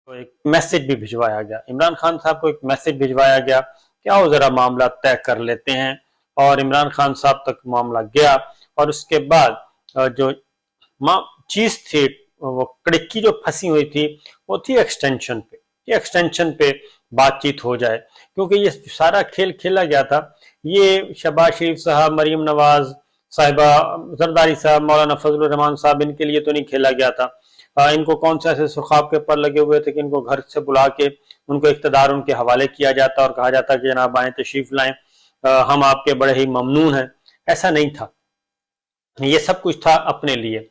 तो एक मैसेज भी भिजवाया गया, इमरान खान साहब को एक मैसेज भिजवाया गया कि आओ जरा मामला तय कर लेते हैं, और इमरान खान साहब तक मामला गया। और उसके बाद जो चीज थी, वो कड़की जो फंसी हुई थी, वो थी एक्सटेंशन पे, कि एक्सटेंशन पे बातचीत हो जाए, क्योंकि ये सारा खेल खेला गया था। ये शहबाज शरीफ साहब, मरीम नवाज साहिबा, जरदारी साहब, मौलाना फजलुर रहमान साहब, इनके लिए तो नहीं खेला गया था। इनको कौन से ऐसे सुखाब के पर लगे हुए थे कि इनको घर से बुला के उनको इख्तिदार उनके हवाले किया जाता और कहा जाता कि जनाब आए तशरीफ लाएं, हम आपके बड़े ही ममनून हैं। ऐसा नहीं था, ये सब कुछ था अपने लिए,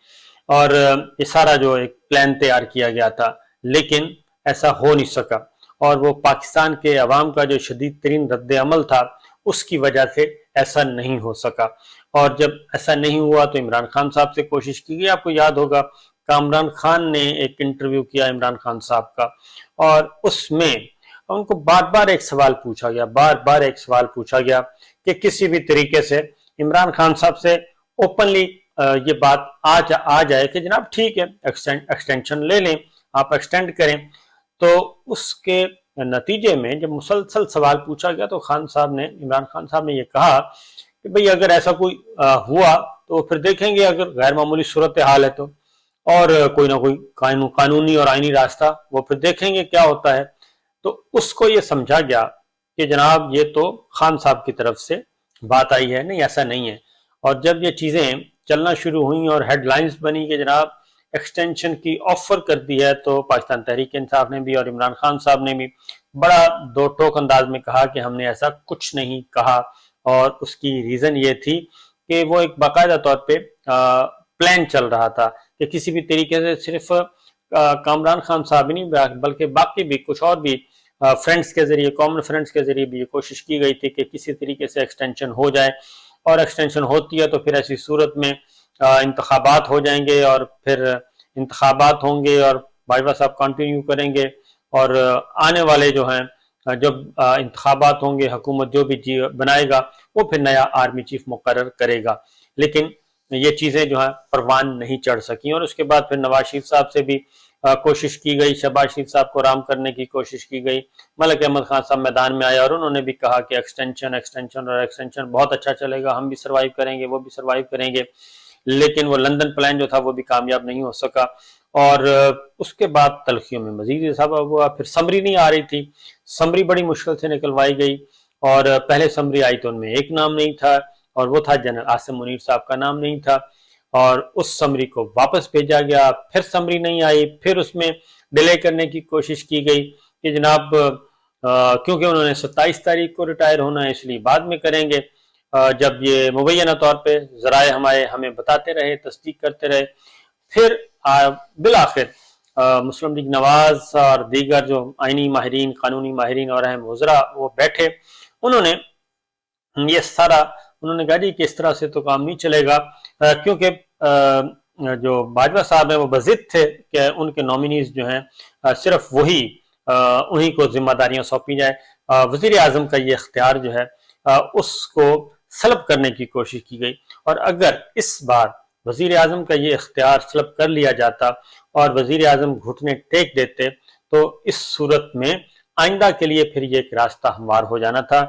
और ये सारा जो एक प्लान तैयार किया गया था, लेकिन ऐसा हो नहीं सका। और वो पाकिस्तान के अवाम का जो शदीद तरीन रद्द अमल था, उसकी वजह से ऐसा नहीं हो सका। और जब ऐसा नहीं हुआ तो इमरान खान साहब से कोशिश की गई। आपको याद होगा कामरान खान ने एक इंटरव्यू किया इमरान खान साहब का, और उसमें उनको बार बार एक सवाल पूछा गया, बार बार एक सवाल पूछा गया कि किसी भी तरीके से इमरान खान साहब से ओपनली ये बात आ जाए कि जनाब ठीक है, एक्सटेंशन ले लें, आप एक्सटेंड करें। तो उसके नतीजे में जब मुसलसल सवाल पूछा गया तो इमरान खान साहब ने ये कहा कि भाई अगर ऐसा कोई हुआ तो फिर देखेंगे, अगर गैर मामूली सूरत हाल है तो, और कोई ना कोई कानूनी और आईनी रास्ता वो फिर देखेंगे क्या होता है। तो उसको ये समझा गया कि जनाब ये तो खान साहब की तरफ से बात आई है, नहीं ऐसा नहीं है। और जब ये चीजें चलना शुरू हुई और हेडलाइंस बनी कि जनाब एक्सटेंशन की ऑफर कर दी है, तो पाकिस्तान तहरीक इंसाफ ने भी और इमरान खान साहब ने भी बड़ा दो टोक अंदाज में कहा कि हमने ऐसा कुछ नहीं कहा। और उसकी रीजन ये थी कि वो एक बाकायदा तौर पे प्लान चल रहा था कि किसी भी तरीके से सिर्फ कामरान खान साहब ही नहीं बल्कि बाकी भी कुछ और भी फ्रेंड्स के जरिए, कॉमन फ्रेंड्स के जरिए भी ये कोशिश की गई थी कि किसी तरीके से एक्सटेंशन हो जाए। और एक्सटेंशन होती है तो फिर ऐसी सूरत में इंतखाबात हो जाएंगे, और फिर इंतखाबात होंगे और बाजवा साहब कंटिन्यू करेंगे, और आने वाले जो हैं जब इंतखाबात होंगे, हुकूमत जो भी बनाएगा वो फिर नया आर्मी चीफ मुकर्रर करेगा। लेकिन ये चीजें जो है परवान नहीं चढ़ सकी, और उसके बाद फिर नवाज शरीफ साहब से भी कोशिश की गई, शहबाज शरीफ साहब को राम करने की कोशिश की गई। मलिक अहमद खान साहब मैदान में आए और उन्होंने भी कहा कि एक्सटेंशन बहुत अच्छा चलेगा, हम भी सर्वाइव करेंगे, वो भी सर्वाइव करेंगे। लेकिन वो लंदन प्लान जो था वो भी कामयाब नहीं हो सका। और उसके बाद तलखियों में मजीद इजाफा हुआ। फिर समरी नहीं आ रही थी, समरी बड़ी मुश्किल से निकलवाई गई, और पहले समरी आई तो उनमें एक नाम नहीं था, और वो था जनरल आसिम मुनीर साहब का नाम नहीं था। और उस समरी को वापस भेजा गया, फिर समरी नहीं आई, फिर उसमें डिले करने की कोशिश की गई कि जनाब क्योंकि उन्होंने 27 तारीख को रिटायर होना है इसलिए बाद में करेंगे। जब ये मुबैना तौर पे जराए हमें बताते रहे, तस्दीक करते रहे, फिर बिलाखिर मुस्लिम लीग नवाज और दीगर जो आईनी माहिरीन, कानूनी माहिरीन और अहम वज़रा वो बैठे, उन्होंने ये सारा उन्होंने कहा जी कि इस तरह से तो काम नहीं चलेगा, क्योंकि जो बाजवा साहब है वो बज़िद थे कि उनके नॉमिनीज जो हैं सिर्फ वही उन्हीं को जिम्मेदारियां सौंपी जाए। वजीर आजम का ये इख्तियार जो है उसको सलब करने की कोशिश की गई, और अगर इस बार वजीर आजम का ये इख्तियार सलब कर लिया जाता और वजीर आजम घुटने टेक देते, तो इस सूरत में आइंदा के लिए फिर ये एक रास्ता हमवार हो जाना था।